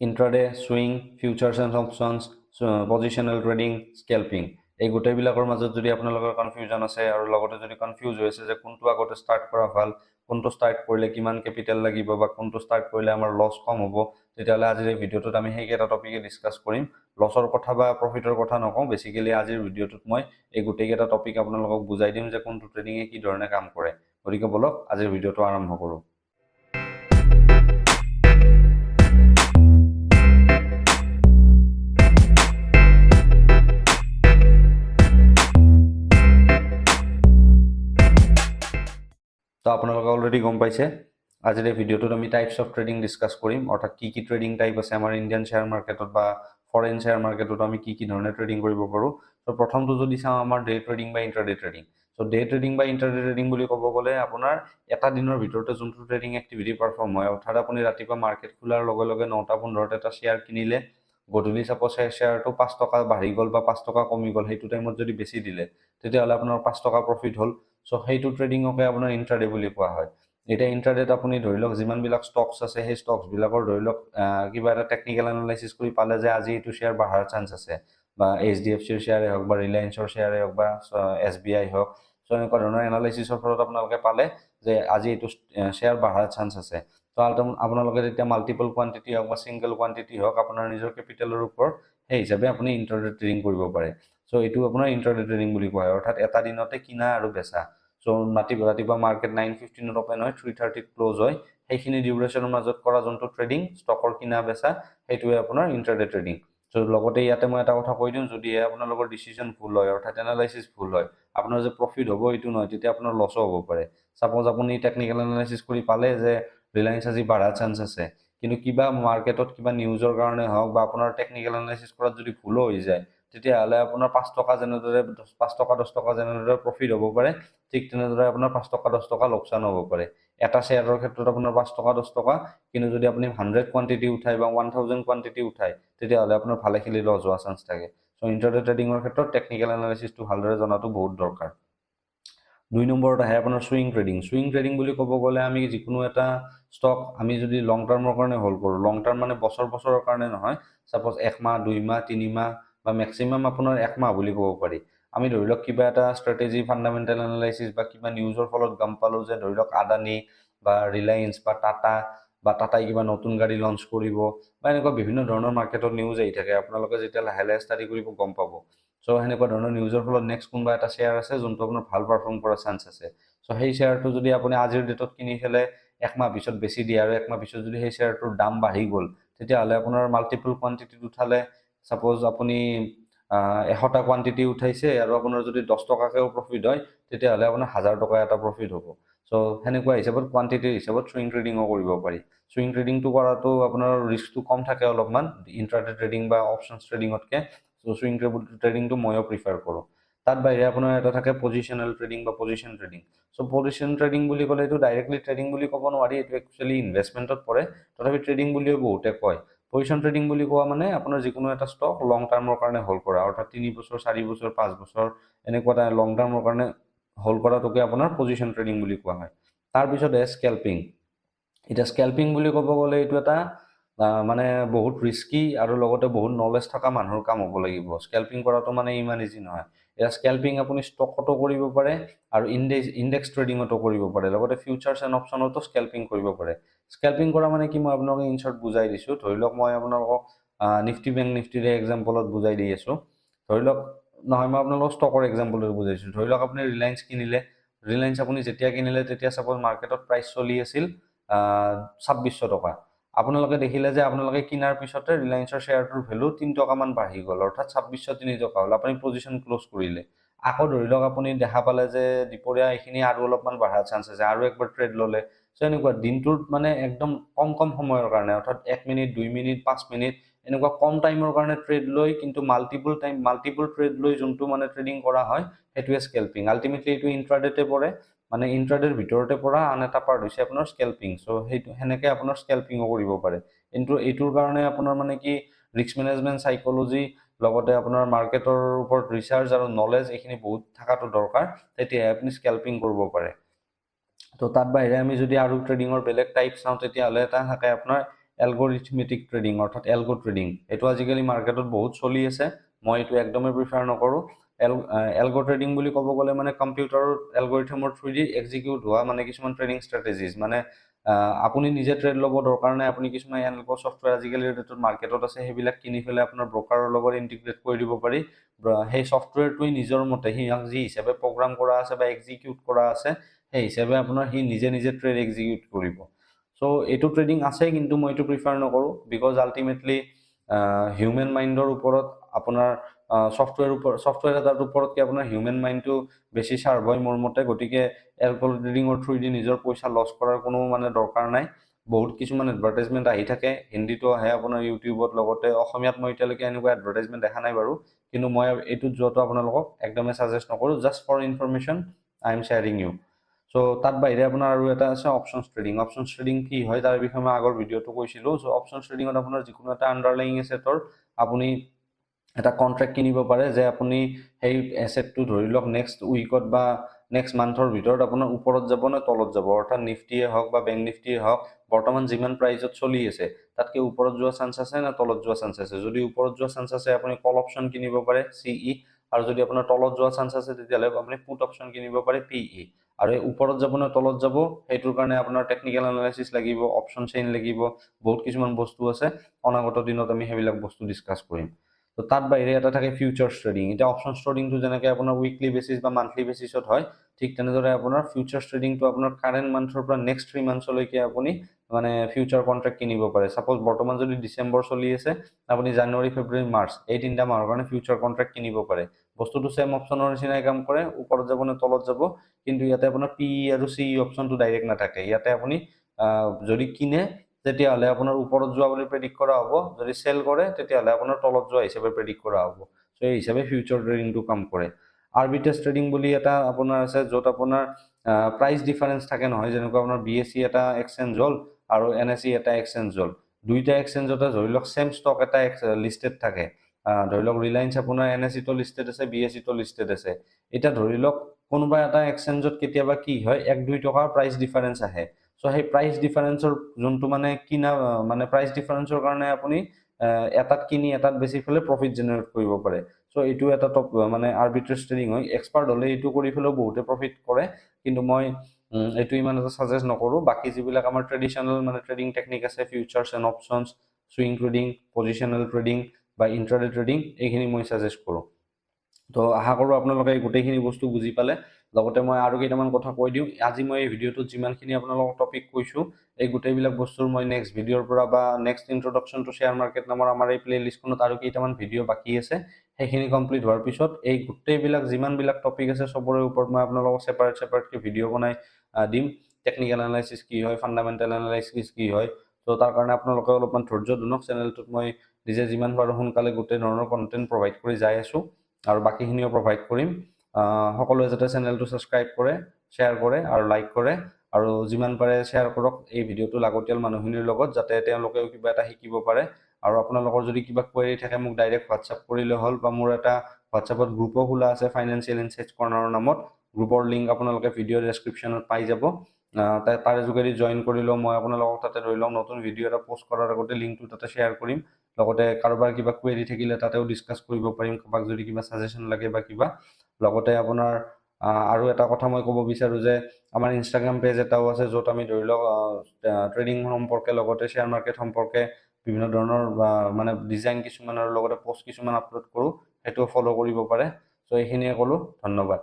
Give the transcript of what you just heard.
Intraday, swing, futures and options, positional trading, scalping, এই গোটেইবিলাকৰ মাজত যদি আপোনালোকৰ কনফিউজন আছে আৰু লগতে যদি কনফিউজ হৈ আছে যে কোনটো আগতে ষ্টাৰ্ট কৰা ভাল, কোনটো ষ্টাৰ্ট কৰিলে কিমান কেপিটেল লাগিব বা কোনটো ষ্টাৰ্ট কৰিলে আমাৰ লছ কম হ'ব, তেতিয়াহ'লে আজিৰ এই ভিডিঅ'টোত আমি সেইকেইটা টপিকে ডিছকাছ কৰিম। লছৰ কথা বা প্ৰফিটৰ কথা নকওঁ, বেছিকেলি আজিৰ ভিডিঅ'টোত মই এই গোটেইকেইটা টপিক আপোনালোকক বুজাই দিম যে কোনটো ট্ৰেডিঙে কি ধৰণে কাম কৰে। গতিকে বলক আজিৰ ভিডিঅ'টো আৰম্ভ কৰোঁ। তো আপোনালোকে অলৰেডি গম পাইছে আজিৰ এই ভিডিঅ'টোত আমি টাইপছ অফ ট্ৰেডিং ডিছকাছ কৰিম, অৰ্থাৎ কি কি ট্ৰেডিং টাইপ আছে আমাৰ ইণ্ডিয়ান শ্বেয়াৰ মাৰ্কেটত বা ফৰেন শ্বেয়াৰ মাৰ্কেটত আমি কি ধৰণে ট্ৰেডিং কৰিব পাৰোঁ। তো প্ৰথমটো যদি চাওঁ আমাৰ ডে ট্ৰেডিং বা ইণ্টাৰডে ট্ৰেডিং। চ' ডে ট্ৰেডিং বা ইণ্টাৰডে ট্ৰেডিং বুলি ক'ব গ'লে আপোনাৰ এটা দিনৰ ভিতৰতে যোনটো ট্ৰেডিং এক্টিভিটি পাৰফৰ্ম হয়, অৰ্থাৎ আপুনি ৰাতিপুৱা মাৰ্কেট খোলাৰ লগে লগে 9:15 এটা শ্বেয়াৰ কিনিলে, গধূলি চাপ'জ সেই শ্বেয়াৰটো 5 টকা বাঢ়ি গ'ল বা 5 টকা কমি গ'ল, সেইটো টাইমত যদি বেছি দিলে তেতিয়াহ'লে আপোনাৰ 5 টকা প্ৰফিট হ'ল। চ' সেইটো ট্ৰেডিঙকে আপোনাৰ ইণ্ট্ৰাডে বুলি কোৱা হয়। এতিয়া ইণ্ট্ৰাডেত আপুনি ধৰি লওক যিমানবিলাক ষ্টকছ আছে সেই ষ্টকছবিলাকৰ ধৰি লওক কিবা এটা টেকনিকেল এনালাইচিছ কৰি পালে যে আজি এইটো শ্বেয়াৰ বঢ়াৰ চান্স আছে, বা HDFCৰ শ্বেয়াৰে হওক বা ৰিলায়েন্সৰ শ্বেয়াৰে হওক বা SBI হওক। চ' এনেকুৱা ধৰণৰ এনালাইচিছৰ ফলত আপোনালোকে পালে যে আজি এইটো শ্বেয়াৰ বঢ়াৰ চান্স আছে। ত' আপোনালোকে তেতিয়া মাল্টিপল কোৱান্টিটি হওক বা ছিংগল কোৱান্টিটি হওক আপোনাৰ নিজৰ কেপিটেলৰ ওপৰত সেই হিচাপে আপুনি ইণ্ট্ৰাডে ট্ৰেডিং কৰিব পাৰে। চ' এইটো আপোনাৰ ইণ্ট্ৰাডে ট্ৰেডিং বুলি কোৱা হয়, অৰ্থাৎ এটা দিনতে কিনা আৰু বেচা। চ' ৰাতিপুৱা মাৰ্কেট 9:15 অপেন হয়, 3:30 ক্ল'জ হয়, সেইখিনি ডিউৰেশ্যনৰ মাজত কৰা যোনটো ট্ৰেডিং, ষ্টকৰ কিনা বেচা, সেইটোৱে আপোনাৰ ইণ্ট্ৰাডে ট্ৰেডিং। চ' লগতে ইয়াতে মই এটা কথা কৈ দিওঁ, যদিহে আপোনালোকৰ ডিচিশ্যন ভুল হয়, অৰ্থাৎ এনালাইচিছ ভুল হয়, আপোনাৰ যে প্ৰফিট হ'ব এইটো নহয়, তেতিয়া আপোনাৰ লছো হ'ব পাৰে। ছাপ'জ আপুনি টেকনিকেল এনালাইচিছ কৰি পালে যে ৰিলায়েন্স আজি বাঢ়াৰ চান্স আছে, কিন্তু কিবা মাৰ্কেটত কিবা নিউজৰ কাৰণে হওক বা আপোনাৰ টেকনিকেল এনালাইচিছ কৰাত যদি ভুলো হৈ যায়, তেতিয়াহ'লে আপোনাৰ 5 টকা যেনেদৰে 5 টকা 10 টকা যেনেদৰে প্ৰফিট হ'ব পাৰে, ঠিক তেনেদৰে আপোনাৰ 5 টকা 10 টকা লোকচান হ'ব পাৰে। এটা শ্বেয়াৰৰ ক্ষেত্ৰত আপোনাৰ 5 টকা 10 টকা, কিন্তু যদি আপুনি 100 কোৱান্টিটি উঠায় বা 1000 কোৱান্টিটি উঠায়, তেতিয়াহ'লে আপোনাৰ ভালেখিনি লছ হোৱা চান্স থাকে। চ' ইণ্ট্ৰাডে ট্ৰেডিঙৰ ক্ষেত্ৰত টেকনিকেল এনালাইচিছটো ভালদৰে জনাটো বহুত দৰকাৰ। 2 নম্বৰত আহে আপোনাৰ সুইং ট্ৰেডিং। সুইং ট্ৰেডিং বুলি ক'ব গ'লে আমি যিকোনো এটা ষ্টক আমি যদি লং টাৰ্মৰ কাৰণে হোল্ড কৰোঁ, লং টাৰ্ম মানে বছৰৰ কাৰণে নহয়, ছাপ'জ 1 মাহ 2 মাহ 3 মাহ বা মেক্সিমাম আপোনাৰ 1 মাহ বুলি ক'ব পাৰি। আমি ধৰি লওক কিবা এটা ষ্ট্ৰেটেজি ফাণ্ডামেণ্টেল এনালাইচিছ বা কিবা নিউজৰ ফলত গম পালোঁ যে ধৰি লওক আদানী বা ৰিলায়েন্স বা টাটাই কিবা নতুন গাড়ী লঞ্চ কৰিব, বা এনেকুৱা বিভিন্ন ধৰণৰ মাৰ্কেটত নিউজ আহি থাকে, আপোনালোকে যেতিয়া লাহে লাহে ষ্টাডি কৰিব গম পাব। চ' সেনেকুৱা ধৰণৰ নিউজৰ ফলত নেক্সট কোনোবা এটা শ্বেয়াৰ আছে যোনটো আপোনাৰ ভাল পাৰফৰ্ম কৰাৰ চান্স আছে। চ' সেই শ্বেয়াৰটো যদি আপুনি আজিৰ ডেটত কিনি পেলাই 1 মাহ পিছত বেছি দিয়ে আৰু 1 মাহ পিছত যদি সেই শ্বেয়াৰটোৰ দাম বাঢ়ি গ'ল, তেতিয়াহ'লে আপোনাৰ মাল্টিপল কোৱান্টিটিত উঠালে, ছাপ'জ আপুনি 100টা কোৱান্টিটি উঠাইছে আৰু আপোনাৰ যদি 10 টকাকেও প্ৰফিট হয়, তেতিয়াহ'লে আপোনাৰ 1000 টকা এটা প্ৰফিট হ'ব। চ' সেনেকুৱা হিচাপত কোৱান্টিটিৰ হিচাপত সুইং ট্ৰেডিঙো কৰিব পাৰি। সুইং ট্ৰেডিংটো কৰাটো আপোনাৰ ৰিস্কটো কম থাকে অলপমান ইণ্ট্ৰাডে ট্ৰেডিং বা অপশ্যনছ ট্ৰেডিঙতকৈ। চ' সুইং ট্ৰেডিংটো ময়ো প্ৰিফাৰ কৰোঁ। তাত বাহিৰে আপোনাৰ এটা থাকে পজিশ্যনেল ট্ৰেডিং বা পজিশ্যন ট্ৰেডিং। চ' পজিশ্যন ট্ৰেডিং বুলি ক'লে এইটো ডাইৰেক্টলি ট্ৰেডিং বুলি ক'ব নোৱাৰি, এইটো একচুৱেলি ইনভেষ্টমেণ্টত পৰে, তথাপি ট্ৰেডিং বুলিও বহুতে কয়। পজিশ্যন ট্ৰেডিং বুলি কোৱা মানে আপোনাৰ যিকোনো এটা ষ্টক লং টাৰ্মৰ কাৰণে হোল্ড কৰা, অৰ্থাৎ 3 বছৰ 4 বছৰ 5 বছৰ এনেকুৱা এটা লং টাৰ্মৰ কাৰণে হোল্ড কৰাটোকে আপোনাৰ পজিশ্যন ট্ৰেডিং বুলি কোৱা হয়। তাৰপিছত স্কেল্পিং। এতিয়া স্কেল্পিং বুলি ক'ব গ'লে এইটো এটা মানে বহুত ৰিস্কি আৰু লগতে বহুত নলেজ থকা মানুহৰ কাম হ'ব লাগিব। স্কেল্পিং কৰাটো মানে ইমান ইজি নহয়। এতিয়া স্কেল্পিং আপুনি ষ্টকতো কৰিব পাৰে আৰু ইণ্ডেক্স ট্ৰেডিঙতো কৰিব পাৰে, লগতে ফিউচাৰ্ছ এণ্ড অপশ্যনতো স্কেল্পিং কৰিব পাৰে। স্কেল্পিং কৰা মানে কি, মই আপোনালোকক ইন শ্বৰ্ট বুজাই দিছোঁ। ধৰি লওক মই আপোনালোকক নিফটি বেংক নিফটিৰে এক্সাম্পলত বুজাই দি আছোঁ। ধৰি লওক নহয়, মই আপোনালোকক ষ্টকৰ এক্সাম্পলত বুজাইছোঁ। ধৰি লওক আপুনি ৰিলায়েন্স কিনিলে, ৰিলায়েন্স আপুনি যেতিয়া কিনিলে তেতিয়া ছাপ'জ মাৰ্কেটত প্ৰাইচ চলি আছিল 2600 টকা। আপোনালোকে দেখিলে যে আপোনালোকে কিনাৰ পিছতে ৰিলায়েন্সৰ শ্বেয়াৰটোৰ ভেলু 3 টকামান বাঢ়ি গ'ল, অৰ্থাৎ 2603 টকা হ'ল। আপুনি পজিশ্যন ক্ল'জ কৰিলে। আকৌ ধৰি লওক আপুনি দেখা পালে যে দুপৰীয়া এইখিনি আৰু অলপমান বাঢ়াৰ চান্স আছে, আৰু একবাৰ ট্ৰেড ল'লে। চ' এনেকুৱা দিনটোত মানে একদম কম সময়ৰ কাৰণে, অৰ্থাৎ 1 মিনিট 2 মিনিট 5 মিনিট এনেকুৱা কম টাইমৰ কাৰণে ট্ৰেড লৈ, কিন্তু মাল্টিপল ট্ৰেড লৈ যোনটো মানে ট্ৰেডিং কৰা হয়, সেইটোৱে স্কেল্পিং। আল্টিমেটলি এইটো ইণ্ট্ৰাডেতে পৰে, মানে ইণ্ট্ৰাডেৰ ভিতৰতে পৰা আন এটা পাৰ্ট হৈছে আপোনাৰ স্কেল্পিং। চ' সেনেকৈ আপোনাৰ স্কেল্পিঙো কৰিব পাৰে। কিন্তু এইটোৰ কাৰণে আপোনাৰ মানে কি ৰিস্ক মেনেজমেণ্ট, চাইক'লজি, লগতে আপোনাৰ মাৰ্কেটৰ ওপৰত ৰিচাৰ্চ আৰু নলেজ এইখিনি বহুত থকাটো দৰকাৰ, তেতিয়াহে আপুনি স্কেল্পিং কৰিব পাৰে। তো তাত বাহিৰে আমি যদি আৰু ট্ৰেডিঙৰ বেলেগ টাইপ চাওঁ, তেতিয়াহ'লে এটা থাকে আপোনাৰ এলগৰিথমেটিক ট্ৰেডিং অৰ্থাৎ এলগো ট্ৰেডিং। এইটো আজিকালি মাৰ্কেটত বহুত চলি আছে, মই এইটো একদমেই প্ৰিফাৰ নকৰোঁ। এলগো ট্ৰেডিং বুলি ক'ব গ'লে মানে কম্পিউটাৰৰ এলগৰিথমৰ থ্ৰুদি এক্সিকিউট হোৱা মানে কিছুমান ট্ৰেডিং ষ্ট্ৰেটেজিজ, মানে আপুনি নিজে ট্ৰেড ল'ব দৰকাৰ নাই, আপুনি কিছুমান এলগো ছফ্টৱেৰ আজিকালি ডেটত মাৰ্কেটত আছে, সেইবিলাক কিনি পেলাই আপোনাৰ ব্ৰকাৰৰ লগত ইণ্টিগ্ৰেট কৰি দিব পাৰি। সেই ছফ্টৱেৰটোৱে নিজৰ মতে সিহঁত যি হিচাপে প্ৰগ্ৰাম কৰা আছে বা এক্সিকিউট কৰা আছে সেই হিচাপে আপোনাৰ সি নিজে নিজে ট্ৰেড এক্সিকিউট কৰিব। চ' এইটো ট্ৰেডিং আছে, কিন্তু মই এইটো প্ৰিফাৰ নকৰোঁ, বিকজ আল্টিমেটলি হিউমেন মাইণ্ডৰ ওপৰত আপোনাৰ ছফ্টৱেৰ এটাৰ ওপৰতকৈ আপোনাৰ হিউমেন মাইণ্ডটো বেছি চাৰ্ভ হয় মোৰ মতে। গতিকে এলগো ট্ৰেডিঙৰ থ্ৰুদি নিজৰ পইচা লছ কৰাৰ কোনো মানে দৰকাৰ নাই। বহুত কিছুমান এডভাৰটাইজমেণ্ট আহি থাকে, হিন্দীতো আহে আপোনাৰ ইউটিউবত, লগতে অসমীয়াত মই এতিয়ালৈকে এনেকুৱা এডভাৰটাইজমেণ্ট দেখা নাই বাৰু, কিন্তু মই এইটোত যোৱাটো আপোনালোকক একদমেই ছাজেষ্ট নকৰোঁ। Just for information I am sharing you. So' তাত বাহিৰে আপোনাৰ আৰু এটা আছে অপশ্যনছ ট্ৰেডিং। অপশ্যনছ ট্ৰেডিং কি হয় তাৰ বিষয়ে মই আগৰ ভিডিঅ'টো কৈছিলোঁ। চ' অপশ্যনছ ট্ৰেডিঙত আপোনাৰ যিকোনো এটা আণ্ডাৰলাইং এছেটৰ আপুনি এটা কণ্ট্ৰেক্ট কিনিব পাৰে, যে আপুনি সেই এছেটটো ধৰি লওক নেক্সট উইকত বা নেক্সট মান্থৰ ভিতৰত আপোনাৰ ওপৰত যাব নে তলত যাব, অৰ্থাৎ নিফটিয়ে হওক বা বেংক নিফটিয়ে হওক বৰ্তমান যিমান প্ৰাইজত চলি আছে তাতকৈ ওপৰত যোৱা চান্স আছে নে তলত যোৱা চান্স আছে। যদি ওপৰত যোৱা চান্স আছে আপুনি কল অপশ্যন কিনিব পাৰে CE, আৰু যদি আপোনাৰ তলত যোৱা চান্স আছে তেতিয়াহ'লে আপুনি পুট অপশ্যন কিনিব পাৰে PE। আৰু এই ওপৰত যাব নে তলত যাব সেইটোৰ কাৰণে আপোনাৰ টেকনিকেল এনালাইচিছ লাগিব, অপশ্যন চেইন লাগিব, বহুত কিছুমান বস্তু আছে। অনাগত দিনত আমি সেইবিলাক বস্তু ডিছকাছ কৰিম। তো তাত বাহিৰে এটা থাকে ফিউচাৰ্ছ ট্ৰেডিং। এতিয়া অপশ্যনছ ট্ৰেডিংটো যেনেকৈ আপোনাৰ উইকলি বেচিছ বা মান্থলি বেচিছত হয়, ঠিক তেনেদৰে আপোনাৰ ফিউচাৰ্ছ ট্ৰেডিংটো আপোনাৰ কাৰেণ্ট মান্থৰ পৰা নেক্সট 3 মান্থছলৈকে আপুনি মানে ফিউচাৰ কণ্ট্ৰেক্ট কিনিব পাৰে। ছাপ'জ বৰ্তমান যদি ডিচেম্বৰ চলি আছে, আপুনি জানুৱাৰী, ফেব্ৰুৱাৰী, মাৰ্চ এই 3টা মাহৰ কাৰণে ফিউচাৰ কণ্ট্ৰেক্ট কিনিব পাৰে। বস্তুটো ছেম অপশ্যনৰ নিচিনাই কাম কৰে, ওপৰত যাব নে তলত যাব, কিন্তু ইয়াতে আপোনাৰ PE আৰু CE অপশ্যনটো ডাইৰেক্ট নাথাকে। ইয়াতে আপুনি যদি কিনে তেতিয়াহ'লে আপোনাৰ ওপৰত যোৱা বুলি প্ৰেডিক্ট কৰা হ'ব, যদি চেল কৰে তেতিয়াহ'লে আপোনাৰ তলত যোৱা হিচাপে প্ৰেডিক্ট কৰা হ'ব। চ' এই হিচাপে ফিউচাৰ ট্ৰেডিংটো কাম কৰে। আৰ্বিট্ৰেজ ট্ৰেডিং বুলি এটা আপোনাৰ আছে, য'ত আপোনাৰ প্ৰাইচ ডিফাৰেঞ্চ থাকে নহয়, যেনেকুৱা আপোনাৰ BSE এটা এক্সচেঞ্জ হ'ল আৰু NSE এটা এক্সচেঞ্জ হ'ল। দুইটা এক্সচেঞ্জতে ধৰি লওক ছেম ষ্টক এটা লিষ্টেড থাকে, ধৰি লওক ৰিলায়েন্স আপোনাৰ NSE-টো লিষ্টেড আছে, BSE-টো লিষ্টেড আছে। এতিয়া ধৰি লওক কোনোবা এটা এক্সচেঞ্জত কেতিয়াবা কি হয় 1-2 টকাৰ প্ৰাইচ ডিফাৰেঞ্চ আহে। চ' সেই প্ৰাইচ ডিফাৰেঞ্চৰ যোনটো মানে কিনা মানে প্ৰাইচ ডিফাৰেঞ্চৰ কাৰণে আপুনি এটাত কিনি এটাত বেছি পেলাই প্ৰফিট জেনেৰেট কৰিব পাৰে। চ' এইটো এটা মানে আৰ্বিট্ৰেজ ট্ৰেডিং হয়। এক্সপাৰ্ট হ'লে এইটো কৰি পেলাইও বহুতে প্ৰফিট কৰে, কিন্তু মই এইটো ইমান এটা ছাজেষ্ট নকৰোঁ। বাকী যিবিলাক আমাৰ ট্ৰেডিশ্যনেল মানে ট্ৰেডিং টেকনিক আছে, futures and options, swing trading, positional trading বা ইণ্ট্ৰাডে ট্ৰেডিং, এইখিনি মই ছাজেষ্ট কৰোঁ। তো আশা কৰোঁ আপোনালোকে এই গোটেইখিনি বস্তু বুজি পালে। লগতে মই আৰু কেইটামান কথা কৈ দিওঁ। আজি মই এই ভিডিঅ'টোত যিমানখিনি আপোনালোকক টপিক কৈছোঁ, এই গোটেইবিলাক বস্তুৰ মই নেক্সট ভিডিঅ'ৰ পৰা বা next introduction to share market নামৰ আমাৰ এই প্লেলিষ্টখনত আৰু কেইটামান ভিডিঅ' বাকী আছে। সেইখিনি কমপ্লিট হোৱাৰ পিছত এই গোটেইবিলাক যিমানবিলাক টপিক আছে চবৰে ওপৰত মই আপোনালোকক ছেপাৰেটকৈ ভিডিঅ' বনাই দিম। টেকনিকেল এনালাইচিছ কি হয়, ফাণ্ডামেণ্টেল এনালাইচিছ কি হয়। ত' তাৰ কাৰণে আপোনালোকে অলপমান ধৈৰ্য ধৰক। চেনেলটোত মই নিজে যিমান পাৰোঁ সোনকালে গোটেই ধৰণৰ কণ্টেণ্ট প্ৰভাইড কৰি যাই আছোঁ, আৰু বাকীখিনিও প্ৰভাইড কৰিম। সকলোৱে যাতে চেনেলটো ছাবস্ক্ৰাইব কৰে, শ্বেয়াৰ কৰে আৰু লাইক কৰে, আৰু যিমান পাৰে শ্বেয়াৰ কৰক এই ভিডিঅ'টো লাগতিয়াল মানুহখিনিৰ লগত, যাতে তেওঁলোকেও কিবা এটা শিকিব পাৰে। আৰু আপোনালোকৰ যদি কিবা কুৱেৰি থাকে মোক ডাইৰেক্ট হোৱাটছআপ কৰিলে হ'ল, বা মোৰ এটা হোৱাটছআপত গ্ৰুপো খোলা আছে ফাইনেন্সিয়েল ইনচাইটছ কৰ্ণাৰৰ নামত। গ্ৰুপৰ লিংক আপোনালোকে ভিডিঅ' ডেছক্ৰিপশ্যনত পাই যাব। তাৰে যোগেদি জইন কৰিলেও মই আপোনালোকক তাতে ধৰি লওক নতুন ভিডিঅ' এটা পষ্ট কৰাৰ আগতে লিংকটো তাতে শ্বেয়াৰ কৰিম। লগতে কাৰোবাৰ কিবা কুৱেৰি থাকিলে তাতেও ডিছকাছ কৰিব পাৰিম, কাৰোবাক যদি কিবা ছাজেশ্যন লাগে বা কিবা। লগতে আপোনাৰ আৰু এটা কথা মই ক'ব বিচাৰোঁ যে আমাৰ ইনষ্টাগ্ৰাম পেজ এটাও আছে, য'ত আমি ধৰি লওক ট্ৰেডিং সম্পৰ্কে, লগতে শ্বেয়াৰ মাৰ্কেট সম্পৰ্কে বিভিন্ন ধৰণৰ মানে ডিজাইন কিছুমানৰ লগতে পষ্ট কিছুমান আপলোড কৰোঁ, সেইটোও ফ'ল' কৰিব পাৰে। চ' এইখিনিয়ে ক'লোঁ, ধন্যবাদ।